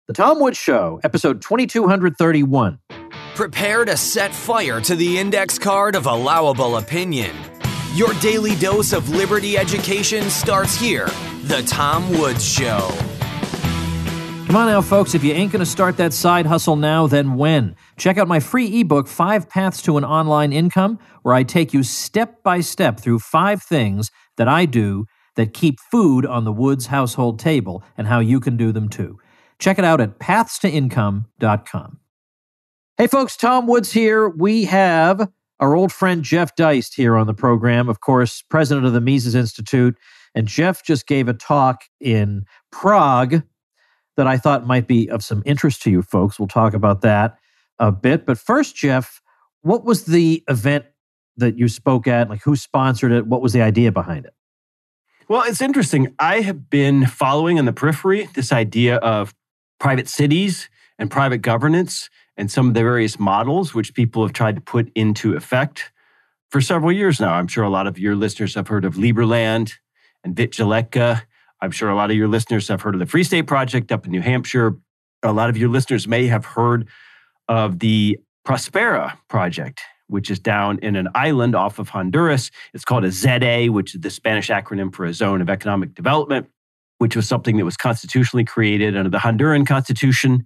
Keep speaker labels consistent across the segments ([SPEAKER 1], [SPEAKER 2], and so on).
[SPEAKER 1] The Tom Woods Show, episode 2231.
[SPEAKER 2] Prepare to set fire to the index card of allowable opinion. Your daily dose of liberty education starts here. The Tom Woods Show.
[SPEAKER 1] Come on now, folks. If you ain't going to start that side hustle now, then when? Check out my free ebook, 5 Paths to an Online Income, where I take you step by step through 5 things that I do that keep food on the Woods household table and how you can do them too. Check it out at pathstoincome.com. Hey folks, Tom Woods here. We have our old friend Jeff Deist here on the program, of course, president of the Mises Institute. And Jeff just gave a talk in Prague that I thought might be of some interest to you folks. We'll talk about that a bit. But first, Jeff, what was the event that you spoke at? Like, who sponsored it? What was the idea behind it?
[SPEAKER 3] Well, it's interesting. I have been following in the periphery this idea of private cities and private governance and some of the various models which people have tried to put into effect for several years now. I'm sure a lot of your listeners have heard of Liberland and Vitjaleka. I'm sure a lot of your listeners have heard of the Free State Project up in New Hampshire. A lot of your listeners may have heard of the Prospera Project, which is down in an island off of Honduras. It's called a ZA, which is the Spanish acronym for a Zone of Economic Development, which was something that was constitutionally created under the Honduran Constitution.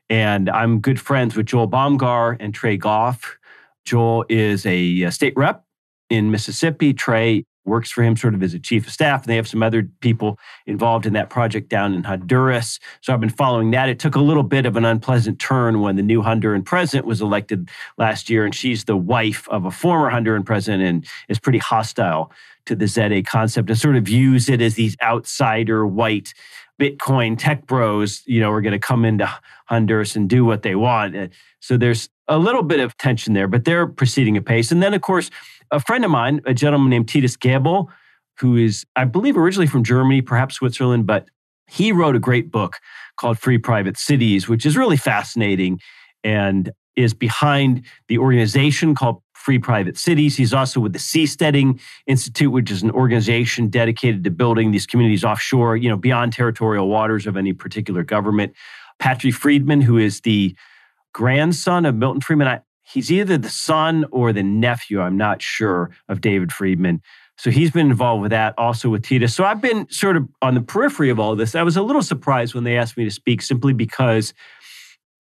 [SPEAKER 3] And I'm good friends with Joel Baumgar and Trey Goff. Joel is a state rep in Mississippi. Trey works for him sort of as a chief of staff. And they have some other people involved in that project down in Honduras. So I've been following that. It took a little bit of an unpleasant turn when the new Honduran president was elected last year. And she's the wife of a former Honduran president and is pretty hostile to the ZA concept and sort of views it as these outsider white Bitcoin tech bros, are going to come into Honduras and do what they want. So there's a little bit of tension there, but they're proceeding apace. And then, of course, a friend of mine, a gentleman named Titus Gebel, who is, I believe, originally from Germany, perhaps Switzerland, but he wrote a great book called Free Private Cities, which is really fascinating and is behind the organization called Free Private Cities. He's also with the Seasteading Institute, which is an organization dedicated to building these communities offshore, beyond territorial waters of any particular government. Patrick Friedman, who is the grandson of Milton Friedman, he's either the son or the nephew, I'm not sure, of David Friedman. So he's been involved with that, also with Titus. So I've been sort of on the periphery of all this. I was a little surprised when they asked me to speak simply because,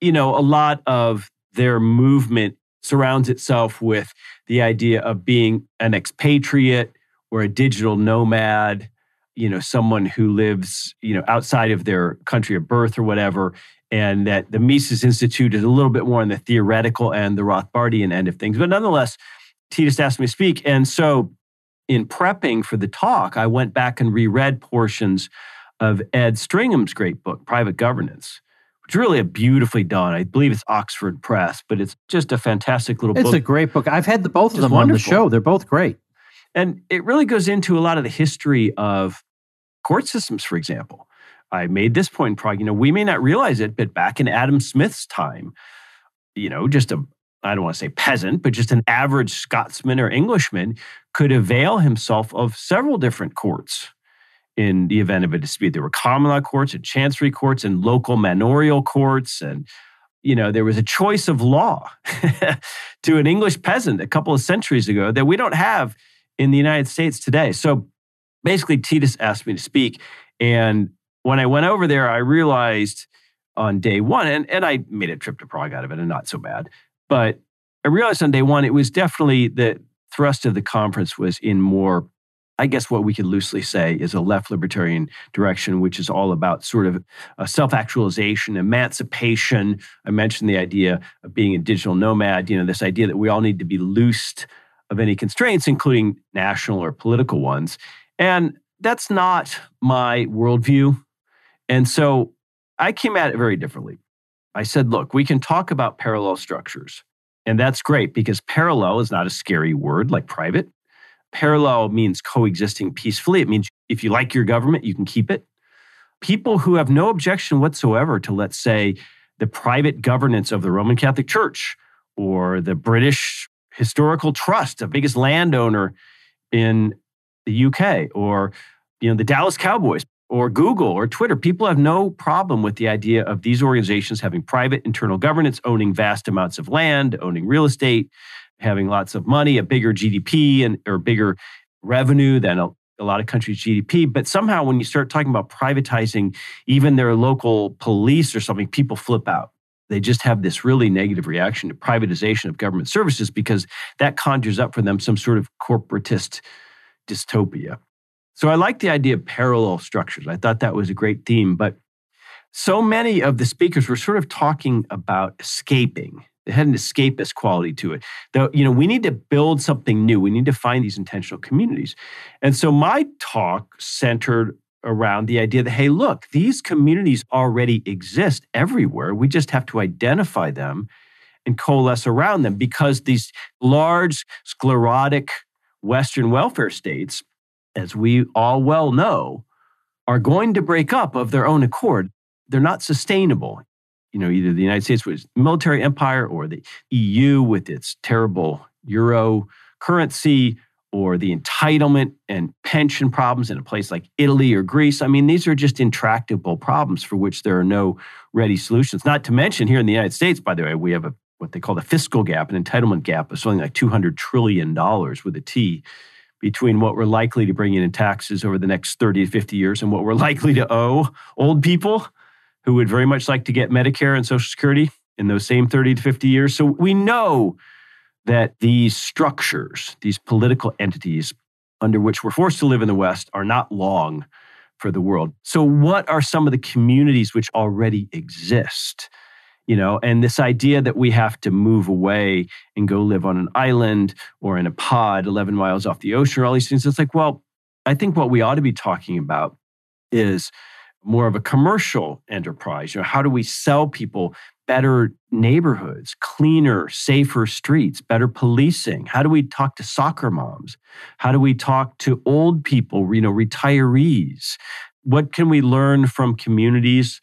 [SPEAKER 3] a lot of their movement surrounds itself with the idea of being an expatriate or a digital nomad, someone who lives, outside of their country of birth or whatever, and that the Mises Institute is a little bit more on the theoretical and the Rothbardian end of things. But nonetheless, Titus asked me to speak. And so in prepping for the talk, I went back and reread portions of Ed Stringham's great book, Private Governance. It's really a beautifully done. I believe it's Oxford Press, but it's just a fantastic little book.
[SPEAKER 1] It's a great book. I've had both of them on the show. They're both great.
[SPEAKER 3] And it really goes into a lot of the history of court systems, for example. I made this point in Prague. We may not realize it, but back in Adam Smith's time, just I don't want to say peasant, but just an average Scotsman or Englishman could avail himself of several different courts. In the event of a dispute, there were common law courts and chancery courts and local manorial courts. And, there was a choice of law to an English peasant a couple of centuries ago that we don't have in the United States today. So basically, Titus asked me to speak. And when I went over there, I realized on day one, and I made a trip to Prague out of it and not so bad, but I realized on day one, it was definitely the thrust of the conference was in more, I guess what we could loosely say is a left libertarian direction, which is all about sort of self-actualization, emancipation. I mentioned the idea of being a digital nomad, this idea that we all need to be loosed of any constraints, including national or political ones. And that's not my worldview. And so I came at it very differently. I said, look, we can talk about parallel structures. And that's great because parallel is not a scary word like private. Parallel means coexisting peacefully. It means if you like your government, you can keep it. People who have no objection whatsoever to, let's say, the private governance of the Roman Catholic Church or the British Historical Trust, the biggest landowner in the UK, or the Dallas Cowboys. or Google or Twitter. People have no problem with the idea of these organizations having private internal governance, owning vast amounts of land, owning real estate, having lots of money, a bigger GDP or bigger revenue than a lot of countries' GDP. But somehow when you start talking about privatizing even their local police or something, people flip out. They just have this really negative reaction to privatization of government services because that conjures up for them some sort of corporatist dystopia. So I like the idea of parallel structures. I thought that was a great theme. But so many of the speakers were sort of talking about escaping. They had an escapist quality to it. Though, we need to build something new. We need to find these intentional communities. And so my talk centered around the idea that, hey, look, these communities already exist everywhere. We just have to identify them and coalesce around them because these large, sclerotic Western welfare states, as we all well know, are going to break up of their own accord. They're not sustainable. Either the United States with its military empire or the EU with its terrible euro currency or the entitlement and pension problems in a place like Italy or Greece. I mean, these are just intractable problems for which there are no ready solutions. Not to mention here in the United States, by the way, we have what they call the fiscal gap, an entitlement gap of something like $200 trillion with a T between what we're likely to bring in taxes over the next 30 to 50 years and what we're likely to owe old people who would very much like to get Medicare and Social Security in those same 30 to 50 years. So we know that these structures, these political entities under which we're forced to live in the West are not long for the world. So what are some of the communities which already exist? And this idea that we have to move away and go live on an island or in a pod 11 miles off the ocean or all these things, it's like, well, I think what we ought to be talking about is more of a commercial enterprise. How do we sell people better neighborhoods, cleaner, safer streets, better policing? How do we talk to soccer moms? How do we talk to old people, retirees? What can we learn from communities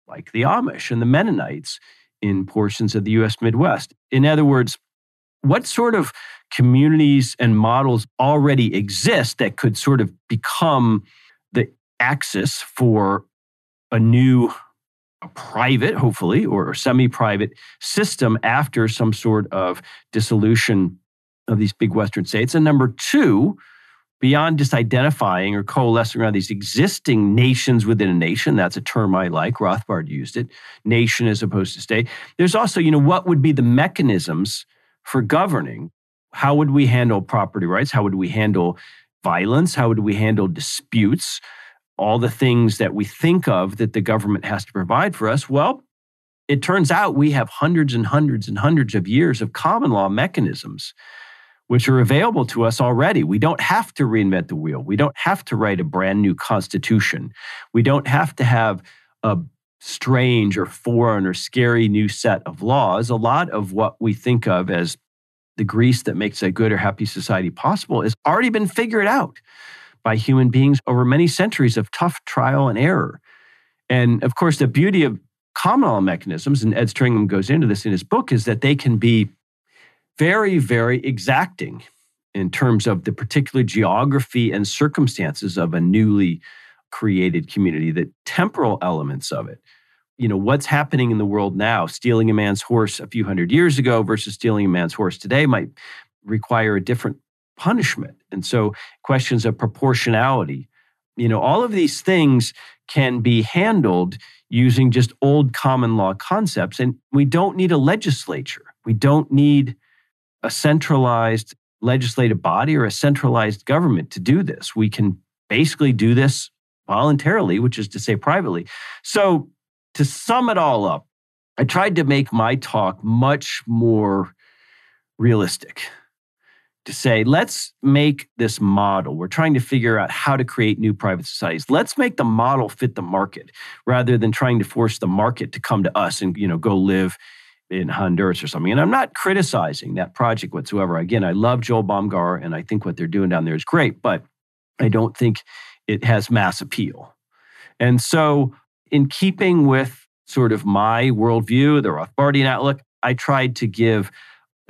[SPEAKER 3] like the Amish and the Mennonites in portions of the U.S. Midwest? In other words, what sort of communities and models already exist that could sort of become the axis for a new private, hopefully, or semi-private system after some sort of dissolution of these big Western states? And number two, beyond just identifying or coalescing around these existing nations within a nation, that's a term I like, Rothbard used it, nation as opposed to state. There's also, what would be the mechanisms for governing? How would we handle property rights? How would we handle violence? How would we handle disputes? All the things that we think of that the government has to provide for us. Well, it turns out we have hundreds and hundreds and hundreds of years of common law mechanisms which are available to us already. We don't have to reinvent the wheel. We don't have to write a brand new constitution. We don't have to have a strange or foreign or scary new set of laws. A lot of what we think of as the grease that makes a good or happy society possible has already been figured out by human beings over many centuries of tough trial and error. And of course, the beauty of common law mechanisms, and Ed Stringham goes into this in his book, is that they can be very, very exacting in terms of the particular geography and circumstances of a newly created community, the temporal elements of it. What's happening in the world now, stealing a man's horse a few hundred years ago versus stealing a man's horse today might require a different punishment. And so questions of proportionality, all of these things can be handled using just old common law concepts. And we don't need a legislature. We don't need a centralized legislative body or a centralized government to do this. We can basically do this voluntarily, which is to say privately. So to sum it all up, I tried to make my talk much more realistic. To say, let's make this model. We're trying to figure out how to create new private societies. Let's make the model fit the market rather than trying to force the market to come to us and go live in Honduras or something. And I'm not criticizing that project whatsoever. Again, I love Joel Baumgar and I think what they're doing down there is great, but I don't think it has mass appeal. And so in keeping with sort of my worldview, the Rothbardian outlook, I tried to give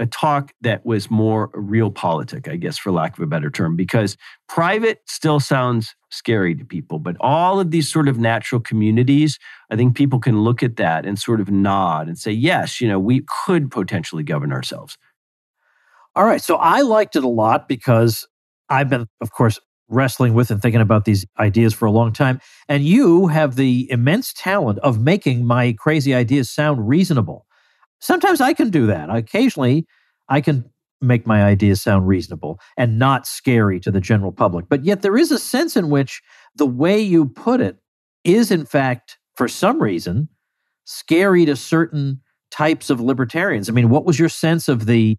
[SPEAKER 3] a talk that was more realpolitik, I guess, for lack of a better term, because private still sounds scary to people. But all of these sort of natural communities, I think people can look at that and sort of nod and say, yes, we could potentially govern ourselves.
[SPEAKER 1] All right. So I liked it a lot because I've been, of course, wrestling with and thinking about these ideas for a long time. And you have the immense talent of making my crazy ideas sound reasonable. Sometimes I can do that. Occasionally, I can make my ideas sound reasonable and not scary to the general public. But yet there is a sense in which the way you put it is, in fact, for some reason, scary to certain types of libertarians. I mean, what was your sense of the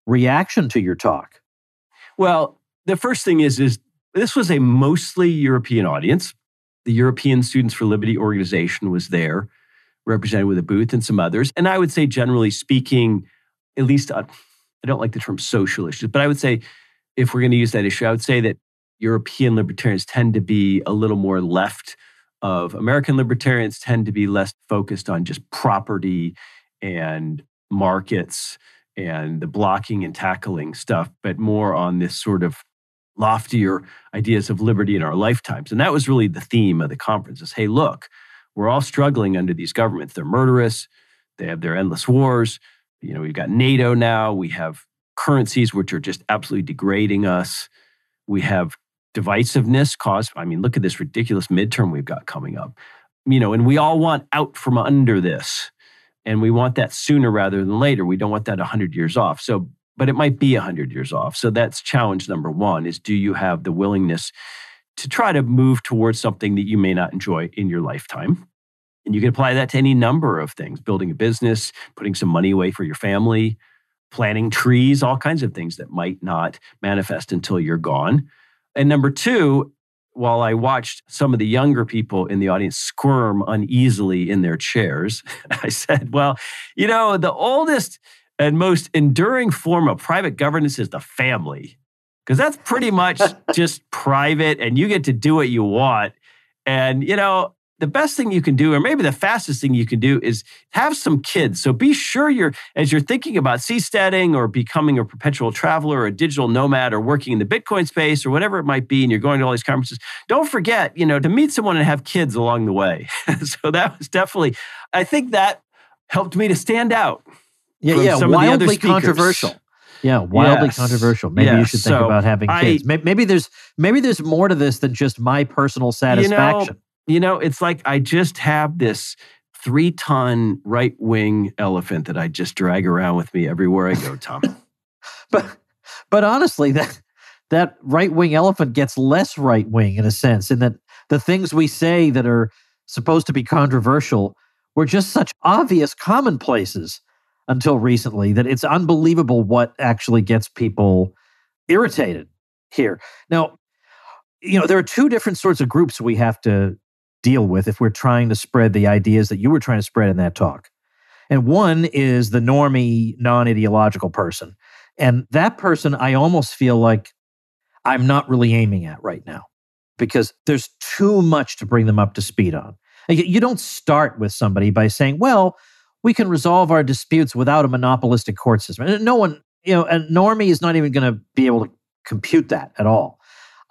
[SPEAKER 1] reaction to your talk?
[SPEAKER 3] Well, the first thing is this was a mostly European audience. The European Students for Liberty organization was there, represented with a booth and some others. And I would say, generally speaking, at least I don't like the term social issues, but I would say, if we're going to use that issue, I would say that European libertarians tend to be a little more left of American libertarians, tend to be less focused on just property and markets and the blocking and tackling stuff, but more on this sort of loftier ideas of liberty in our lifetimes. And that was really the theme of the conference is, hey, look, we're all struggling under these governments. They're murderous. They have their endless wars. We've got NATO now. We have currencies which are just absolutely degrading us. We have divisiveness caused. Look at this ridiculous midterm we've got coming up. And we all want out from under this. And we want that sooner rather than later. We don't want that 100 years off. But it might be 100 years off. So that's challenge number one is, do you have the willingness to try to move towards something that you may not enjoy in your lifetime? And you can apply that to any number of things, building a business, putting some money away for your family, planting trees, all kinds of things that might not manifest until you're gone. And number two, while I watched some of the younger people in the audience squirm uneasily in their chairs, I said, well, the oldest and most enduring form of private governance is the family. Because that's pretty much just private and you get to do what you want. And, the best thing you can do, or maybe the fastest thing you can do, is have some kids. So be sure as you're thinking about seasteading or becoming a perpetual traveler or a digital nomad or working in the Bitcoin space or whatever it might be, and you're going to all these conferences, don't forget, to meet someone and have kids along the way. So that was definitely, I think that helped me to stand out.
[SPEAKER 1] Yeah, wildly controversial. Yeah, wildly controversial. Maybe you should think about having kids. Maybe there's more to this than just my personal satisfaction.
[SPEAKER 3] It's like I just have this 3-ton right-wing elephant that I just drag around with me everywhere I go, Tom.
[SPEAKER 1] But honestly, that right-wing elephant gets less right-wing in a sense, in that the things we say that are supposed to be controversial were just such obvious commonplaces until recently that it's unbelievable what actually gets people irritated here. Now, there are two different sorts of groups we have to deal with if we're trying to spread the ideas that you were trying to spread in that talk. And one is the normie, non-ideological person. And that person, I almost feel like I'm not really aiming at right now because there's too much to bring them up to speed on. You don't start with somebody by saying, well, we can resolve our disputes without a monopolistic court system. No one, a normie is not even going to be able to compute that at all.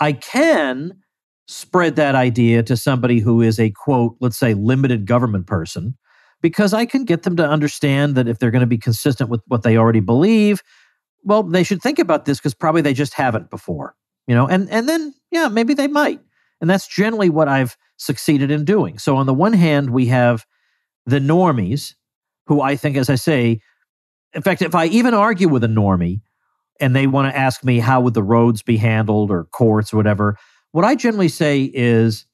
[SPEAKER 1] I can spread that idea to somebody who is a, quote, let's say, limited government person, because I can get them to understand that if they're going to be consistent with what they already believe, well, they should think about this because probably they just haven't before, and then, maybe they might. And that's generally what I've succeeded in doing. So on the one hand, we have the normies who I think, as I say, in fact, if I even argue with a normie and they want to ask me how would the roads be handled or courts or whatever, what I generally say is,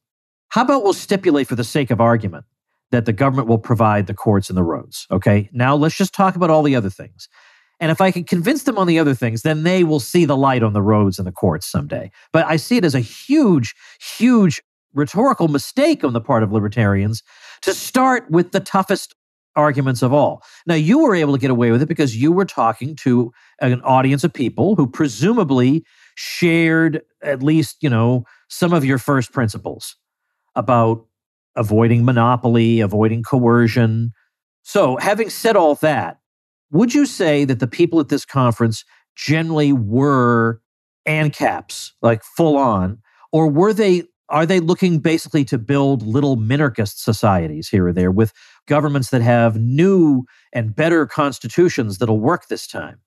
[SPEAKER 1] how about we'll stipulate for the sake of argument that the government will provide the courts and the roads, okay? Now let's just talk about all the other things. And if I can convince them on the other things, then they will see the light on the roads and the courts someday. But I see it as a huge, huge rhetorical mistake on the part of libertarians to start with the toughest arguments of all. Now, you were able to get away with it because you were talking to an audience of people who presumably shared at least, some of your first principles about avoiding monopoly, avoiding coercion. So having said all that, Would you say that the people at this conference generally were ANCAPs, like full on, or are they looking basically to build little minarchist societies here or there with governments that have new and better constitutions that'll work this time?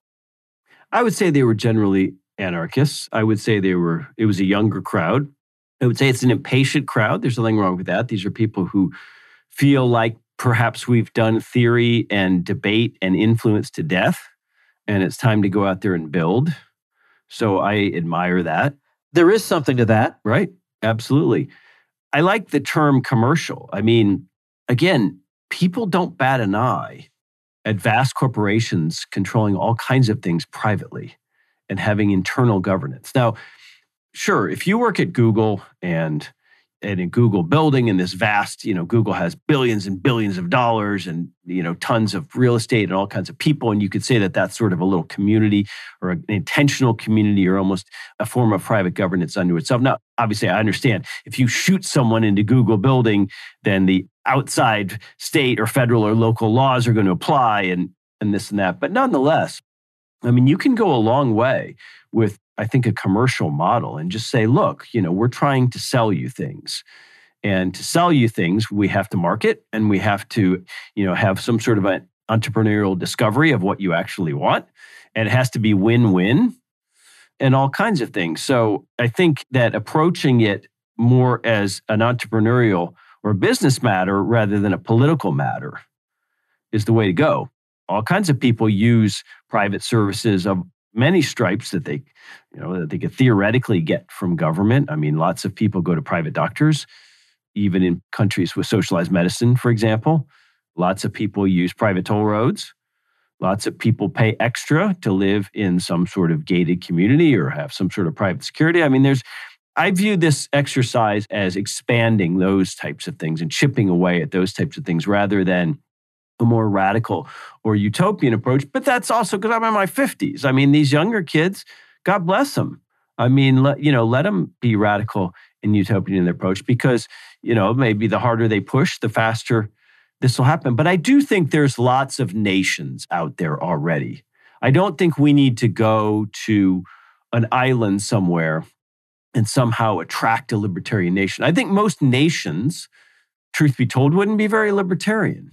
[SPEAKER 3] I would say they were generally anarchists. I would say it was a younger crowd. I would say it's an impatient crowd. There's nothing wrong with that. These are people who feel like perhaps we've done theory and debate and influence to death, and it's time to go out there and build. So I admire that.
[SPEAKER 1] There is something to that.
[SPEAKER 3] Right. Absolutely. I like the term commercial. I mean, again, people don't bat an eye at vast corporations controlling all kinds of things privately and having internal governance. Now, sure, if you work at Google and in a Google building in this vast, Google has billions and billions of dollars and, tons of real estate and all kinds of people. And you could say that that's sort of a little community or an intentional community or almost a form of private governance unto itself. Now, obviously, I understand if you shoot someone into Google building, then the outside state or federal or local laws are going to apply and this and that. But nonetheless, I mean, you can go a long way with, I think, a commercial model and just say, look, we're trying to sell you things. And to sell you things, we have to market and we have to, have some sort of an entrepreneurial discovery of what you actually want. And it has to be win-win and all kinds of things. So I think that approaching it more as an entrepreneurial or business matter rather than a political matter is the way to go. All kinds of people use private services of many stripes that they could theoretically get from government. I mean, lots of people go to private doctors, even in countries with socialized medicine, for example. Lots of people use private toll roads. Lots of people pay extra to live in some sort of gated community or have some sort of private security. I mean, I view this exercise as expanding those types of things and chipping away at those types of things rather than a more radical or utopian approach. But that's also because I'm in my 50s. I mean, these younger kids, God bless them. I mean, let them be radical and utopian in their approach because, maybe the harder they push, the faster this will happen. But I do think there's lots of nations out there already. I don't think we need to go to an island somewhere and somehow attract a libertarian nation. I think most nations, truth be told, wouldn't be very libertarian.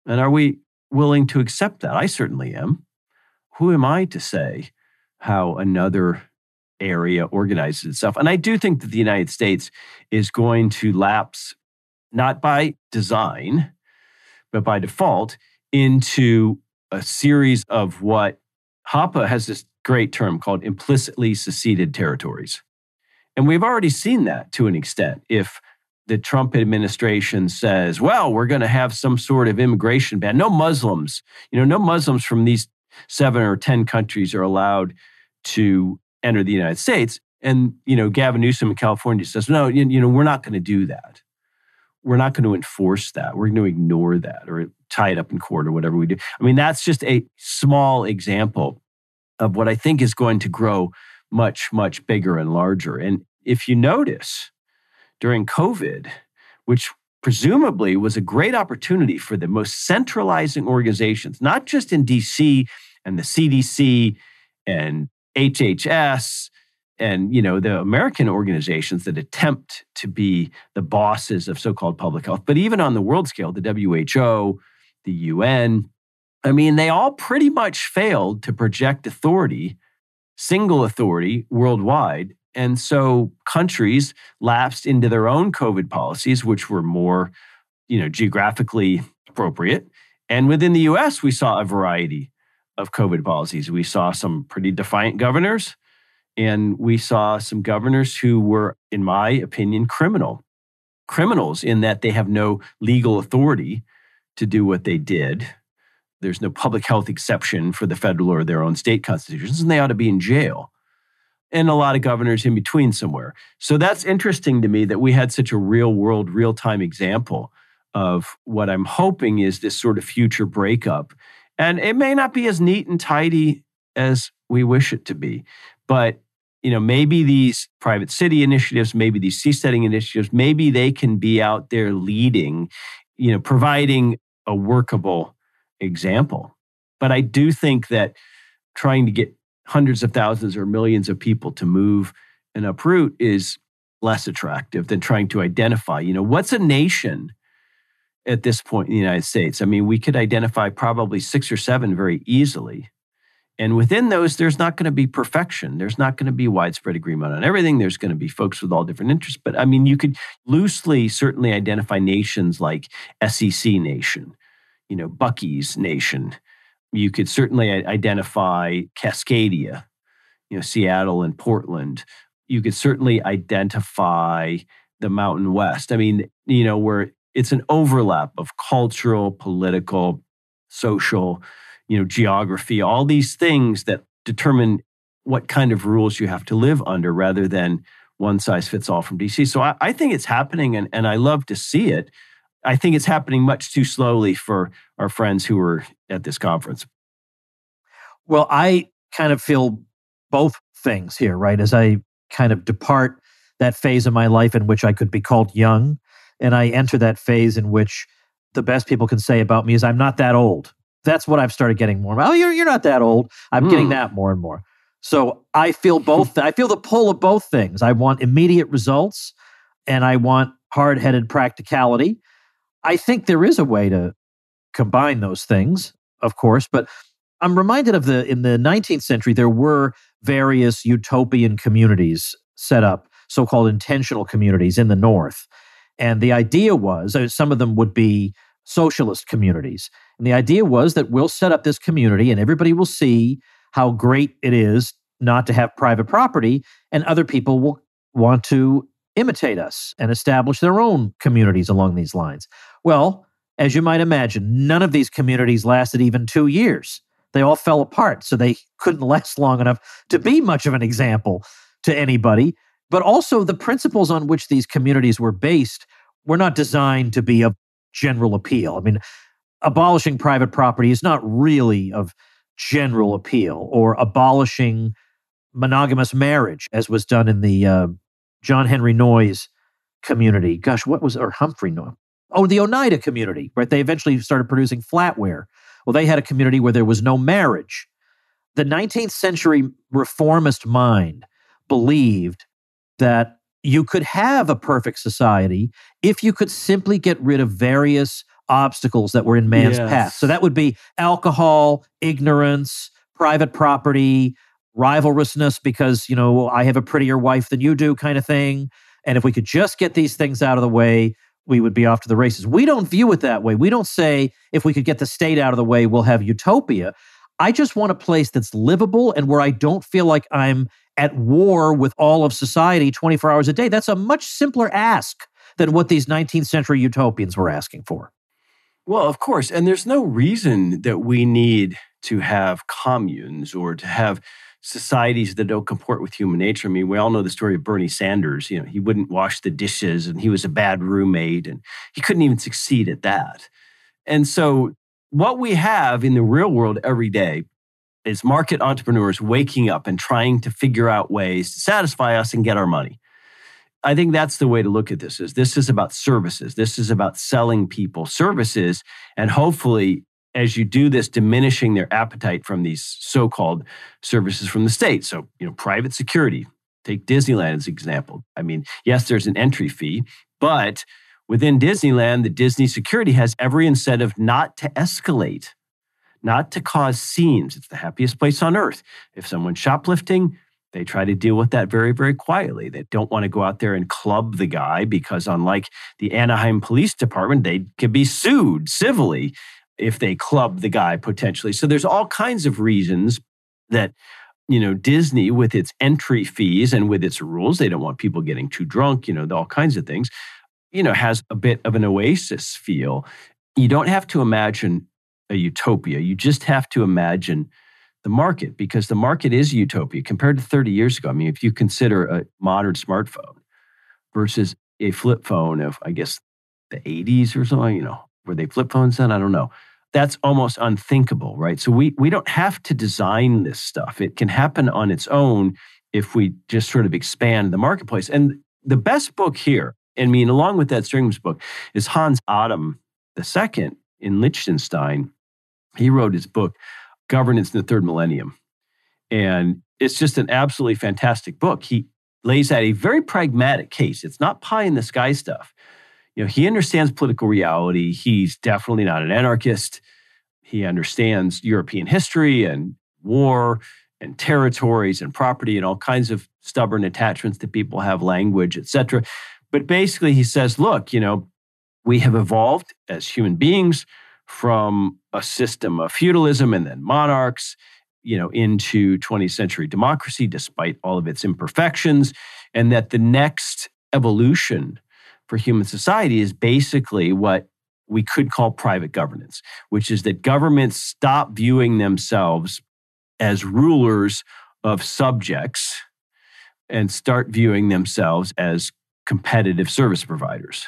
[SPEAKER 3] And are we willing to accept that? I certainly am. Who am I to say how another area organizes itself? And I do think that the United States is going to lapse, not by design, but by default, into a series of what Hoppe has this great term called implicitly seceded territories. And we've already seen that to an extent. If the Trump administration says, well, we're going to have some sort of immigration ban. No Muslims from these 7 or 10 countries are allowed to enter the United States. And, Gavin Newsom in California says, no, we're not going to do that. We're not going to enforce that. We're going to ignore that or tie it up in court or whatever we do. I mean, that's just a small example of what I think is going to grow much, much bigger and larger. And if you notice, during COVID, which presumably was a great opportunity for the most centralizing organizations, not just in DC and the CDC and HHS and, the American organizations that attempt to be the bosses of so-called public health, but even on the world scale, the WHO, the UN, I mean, they all pretty much failed to project authority, single authority worldwide. And so countries lapsed into their own COVID policies, which were more, geographically appropriate. And within the US, we saw a variety of COVID policies. We saw some pretty defiant governors, and we saw some governors who were, in my opinion, criminals in that they have no legal authority to do what they did. There's no public health exception for the federal or their own state constitutions, and they ought to be in jail. And a lot of governors in between somewhere. So that's interesting to me that we had such a real-world, real-time example of what I'm hoping is this sort of future breakup. And it may not be as neat and tidy as we wish it to be. But, maybe these private city initiatives, maybe these seasteading initiatives, maybe they can be out there leading, providing a workable example. But I do think that trying to get hundreds of thousands or millions of people to move and uproot is less attractive than trying to identify, what's a nation at this point in the United States? I mean, we could identify probably 6 or 7 very easily. And within those, there's not going to be perfection. There's not going to be widespread agreement on everything. There's going to be folks with all different interests. But I mean, you could loosely certainly identify nations like SEC Nation, Bucky's Nation. You could certainly identify Cascadia, Seattle and Portland. You could certainly identify the Mountain West. I mean, where it's an overlap of cultural, political, social, geography, all these things that determine what kind of rules you have to live under rather than one size fits all from DC. So I think it's happening and I love to see it. I think it's happening much too slowly for our friends who were at this conference.
[SPEAKER 1] Well, I kind of feel both things here, right? As I kind of depart that phase of my life in which I could be called young, and I enter that phase in which the best people can say about me is I'm not that old. That's what I've started getting more. Oh, you're not that old. I'm getting that more and more. So I feel both. I feel the pull of both things. I want immediate results and I want hard-headed practicality. I think there is a way to combine those things, of course, but I'm reminded of in the 19th century, there were various utopian communities set up, so-called intentional communities in the North. And the idea was, some of them would be socialist communities. And the idea was that we'll set up this community and everybody will see how great it is not to have private property, and other people will want to imitate us and establish their own communities along these lines. Well, as you might imagine, none of these communities lasted even 2 years. They all fell apart, so they couldn't last long enough to be much of an example to anybody. But also the principles on which these communities were based were not designed to be of general appeal. I mean, abolishing private property is not really of general appeal, or abolishing monogamous marriage, as was done in the John Henry Noyes community. Gosh, or Humphrey Noyes? Oh, the Oneida community, right? They eventually started producing flatware. Well, they had a community where there was no marriage. The 19th century reformist mind believed that you could have a perfect society if you could simply get rid of various obstacles that were in man's path. So that would be alcohol, ignorance, private property, rivalrousness because, I have a prettier wife than you do kind of thing. And if we could just get these things out of the way, we would be off to the races. We don't view it that way. We don't say, if we could get the state out of the way, we'll have utopia. I just want a place that's livable and where I don't feel like I'm at war with all of society 24 hours a day. That's a much simpler ask than what these 19th century utopians were asking for.
[SPEAKER 3] Well, of course. And there's no reason that we need to have communes or to have societies that don't comport with human nature. I mean, we all know the story of Bernie Sanders. He wouldn't wash the dishes and he was a bad roommate and he couldn't even succeed at that. And so what we have in the real world every day is market entrepreneurs waking up and trying to figure out ways to satisfy us and get our money. I think that's the way to look at this. This is about services. This is about selling people services and hopefully, as you do this, diminishing their appetite from these so-called services from the state. So, private security, take Disneyland as an example. I mean, yes, there's an entry fee, but within Disneyland, the Disney security has every incentive not to escalate, not to cause scenes. It's the happiest place on earth. If someone's shoplifting, they try to deal with that very, very quietly. They don't want to go out there and club the guy because unlike the Anaheim Police Department, they can be sued civilly if they club the guy potentially. So there's all kinds of reasons that, Disney with its entry fees and with its rules, they don't want people getting too drunk, all kinds of things, has a bit of an oasis feel. You don't have to imagine a utopia. You just have to imagine the market because the market is utopia compared to 30 years ago. I mean, if you consider a modern smartphone versus a flip phone of, I guess, the 80s or something, were they flip phones then? I don't know. That's almost unthinkable, right? So we don't have to design this stuff. It can happen on its own if we just sort of expand the marketplace. And the best book here, along with that Stringham's book, is Hans Adam II in Liechtenstein. He wrote his book Governance in the Third Millennium. And it's just an absolutely fantastic book. He lays out a very pragmatic case. It's not pie in the sky stuff. He understands political reality. He's definitely not an anarchist. He understands European history and war and territories and property and all kinds of stubborn attachments that people have, language, et cetera. But basically he says, look, we have evolved as human beings from a system of feudalism and then monarchs, into 20th century democracy, despite all of its imperfections, and that the next evolution for human society is basically what we could call private governance, which is that governments stop viewing themselves as rulers of subjects and start viewing themselves as competitive service providers.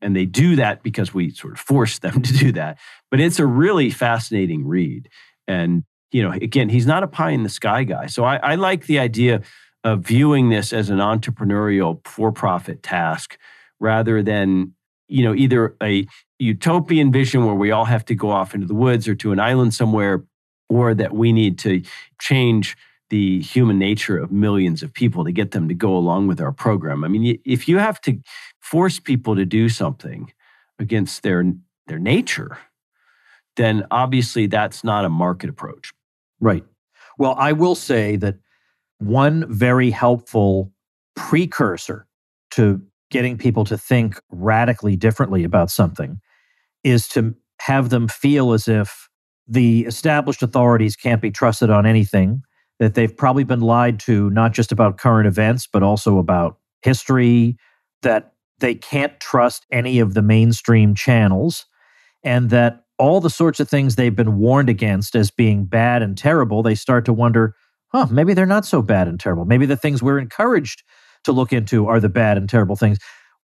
[SPEAKER 3] And they do that because we sort of force them to do that. But it's a really fascinating read. And, again, he's not a pie in the sky guy. So I like the idea of viewing this as an entrepreneurial for-profit task rather than, either a utopian vision where we all have to go off into the woods or to an island somewhere, or that we need to change the human nature of millions of people to get them to go along with our program. I mean, if you have to force people to do something against their nature, then obviously that's not a market approach.
[SPEAKER 1] Right. Well, I will say that one very helpful precursor to getting people to think radically differently about something is to have them feel as if the established authorities can't be trusted on anything, that they've probably been lied to, not just about current events, but also about history, that they can't trust any of the mainstream channels, and that all the sorts of things they've been warned against as being bad and terrible, they start to wonder, maybe they're not so bad and terrible. Maybe the things we're encouraged to look into are the bad and terrible things.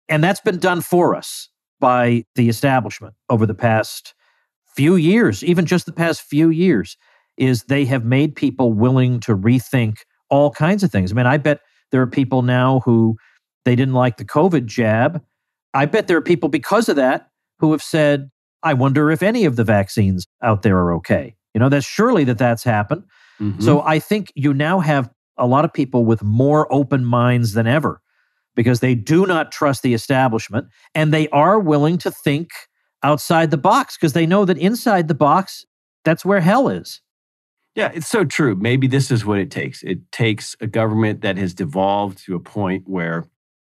[SPEAKER 1] And that's been done for us by the establishment over the past few years, even just the past few years, is they have made people willing to rethink all kinds of things. I mean, I bet there are people now who they didn't like the COVID jab. I bet there are people because of that who have said, I wonder if any of the vaccines out there are okay. That's surely that's happened. Mm-hmm. So I think you now have a lot of people with more open minds than ever because they do not trust the establishment and they are willing to think outside the box because they know that inside the box, that's where hell is.
[SPEAKER 3] Yeah, it's so true. Maybe this is what it takes. It takes a government that has devolved to a point where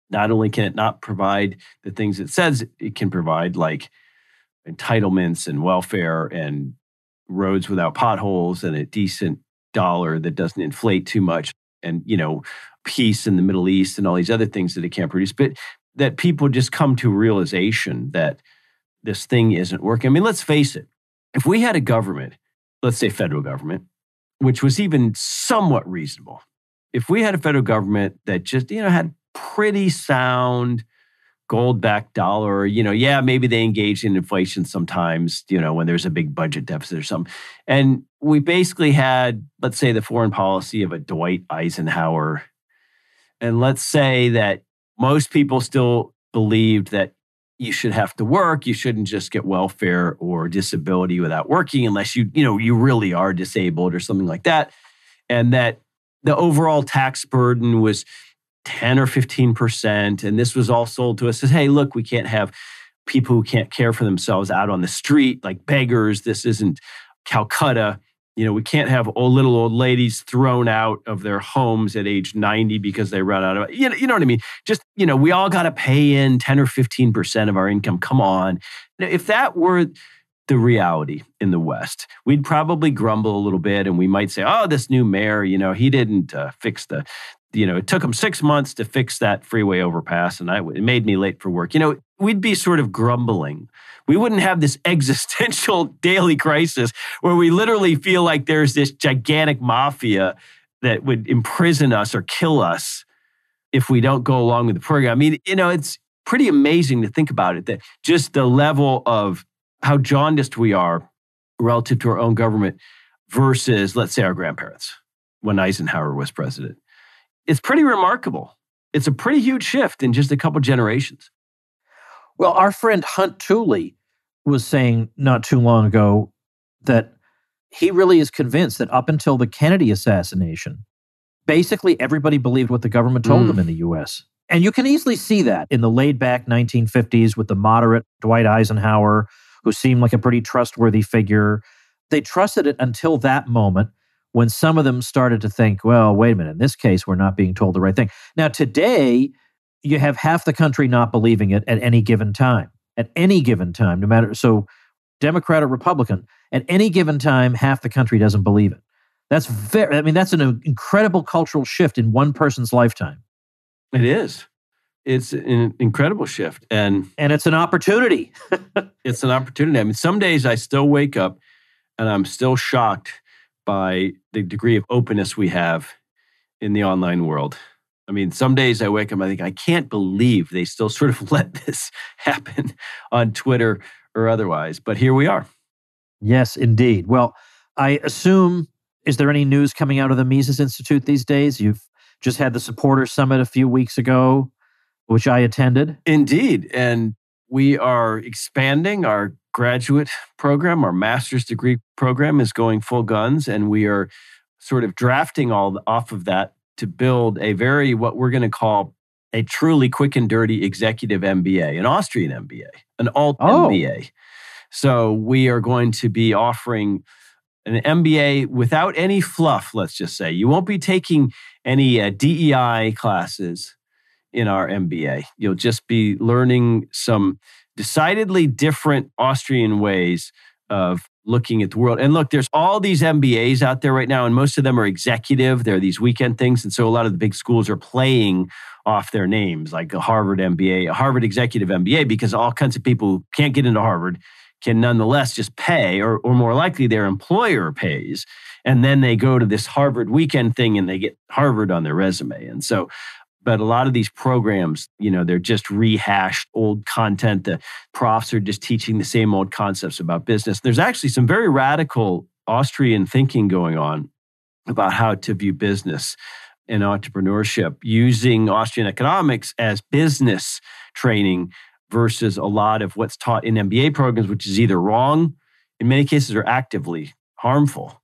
[SPEAKER 3] not only can it not provide the things it says it can provide, like entitlements and welfare and roads without potholes and a decent dollar that doesn't inflate too much and, peace in the Middle East and all these other things that it can't produce, but that people just come to a realization that this thing isn't working. I mean, let's face it. If we had a government, let's say federal government, which was even somewhat reasonable, if we had a federal government that just, had pretty sound gold-backed dollar, maybe they engage in inflation sometimes, when there's a big budget deficit or something. And we basically had, let's say, the foreign policy of a Dwight Eisenhower. And let's say that most people still believed that you should have to work. You shouldn't just get welfare or disability without working unless you really are disabled or something like that. And that the overall tax burden was 10 or 15%. And this was all sold to us as, hey, look, we can't have people who can't care for themselves out on the street like beggars. This isn't Calcutta. We can't have little old ladies thrown out of their homes at age 90 because they run out of, you know what I mean? Just, we all got to pay in 10 or 15% of our income. Come on. Now, if that were the reality in the West, we'd probably grumble a little bit and we might say, oh, this new mayor, he didn't fix it took him 6 months to fix that freeway overpass and it made me late for work. We'd be sort of grumbling. We wouldn't have this existential daily crisis where we literally feel like there's this gigantic mafia that would imprison us or kill us if we don't go along with the program. I mean, it's pretty amazing to think about it, that just the level of how jaundiced we are relative to our own government versus, let's say, our grandparents when Eisenhower was president. It's pretty remarkable. It's a pretty huge shift in just a couple generations.
[SPEAKER 1] Well, our friend Hunt Tooley was saying not too long ago that he really is convinced that up until the Kennedy assassination, basically everybody believed what the government told them in the U.S. And you can easily see that in the laid-back 1950s with the moderate Dwight Eisenhower, who seemed like a pretty trustworthy figure. They trusted it until that moment when some of them started to think, well, wait a minute, in this case, we're not being told the right thing. Now, today, you have half the country not believing it at any given time. At any given time, no matter, so Democrat or Republican, at any given time, half the country doesn't believe it. That's that's an incredible cultural shift in one person's lifetime.
[SPEAKER 3] It is. It's an incredible shift. And
[SPEAKER 1] it's an opportunity.
[SPEAKER 3] It's an opportunity. I mean, some days I still wake up and I'm still shocked by the degree of openness we have in the online world. I mean, some days I wake up and I think, I can't believe they still sort of let this happen on Twitter or otherwise. But here we are.
[SPEAKER 1] Yes, indeed. Well, I assume, is there any news coming out of the Mises Institute these days? You've just had the Supporter Summit a few weeks ago, which I attended.
[SPEAKER 3] Indeed. And we are expanding our graduate program. Our master's degree program is going full guns. And we are sort of drafting all off of that to build a very, what we're going to call a truly quick and dirty executive MBA, an Austrian MBA, an alt MBA. So we are going to be offering an MBA without any fluff, let's just say. You won't be taking any DEI classes in our MBA. You'll just be learning some decidedly different Austrian ways of looking at the world. And look, there's all these MBAs out there right now, and most of them are executive. They're these weekend things. And so a lot of the big schools are playing off their names, like a Harvard MBA, a Harvard Executive MBA, because all kinds of people who can't get into Harvard can nonetheless just pay, or more likely their employer pays. And then they go to this Harvard weekend thing and they get Harvard on their resume. And so, but a lot of these programs, they're just rehashed old content. The profs are just teaching the same old concepts about business. There's actually some very radical Austrian thinking going on about how to view business and entrepreneurship using Austrian economics as business training versus a lot of what's taught in MBA programs, which is either wrong, in many cases, or actively harmful.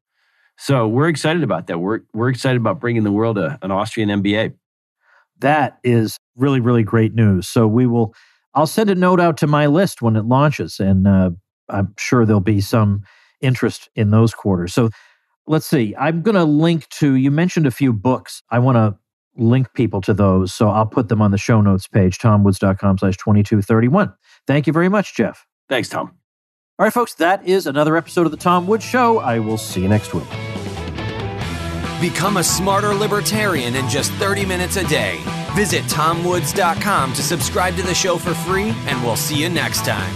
[SPEAKER 3] So we're excited about that. We're excited about bringing the world an Austrian MBA.
[SPEAKER 1] That is really, really great news. So I'll send a note out to my list when it launches, and I'm sure there'll be some interest in those quarters. So let's see. I'm going to link to, you mentioned a few books. I want to link people to those, so I'll put them on the show notes page, tomwoods.com/2231. Thank you very much, Jeff.
[SPEAKER 3] Thanks, Tom.
[SPEAKER 1] All right, folks, that is another episode of The Tom Woods Show. I will see you next week.
[SPEAKER 2] Become a smarter libertarian in just 30 minutes a day. Visit tomwoods.com to subscribe to the show for free, and we'll see you next time.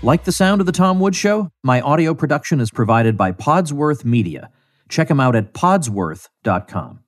[SPEAKER 1] Like the sound of The Tom Woods Show? My audio production is provided by Podsworth Media. Check them out at podsworth.com.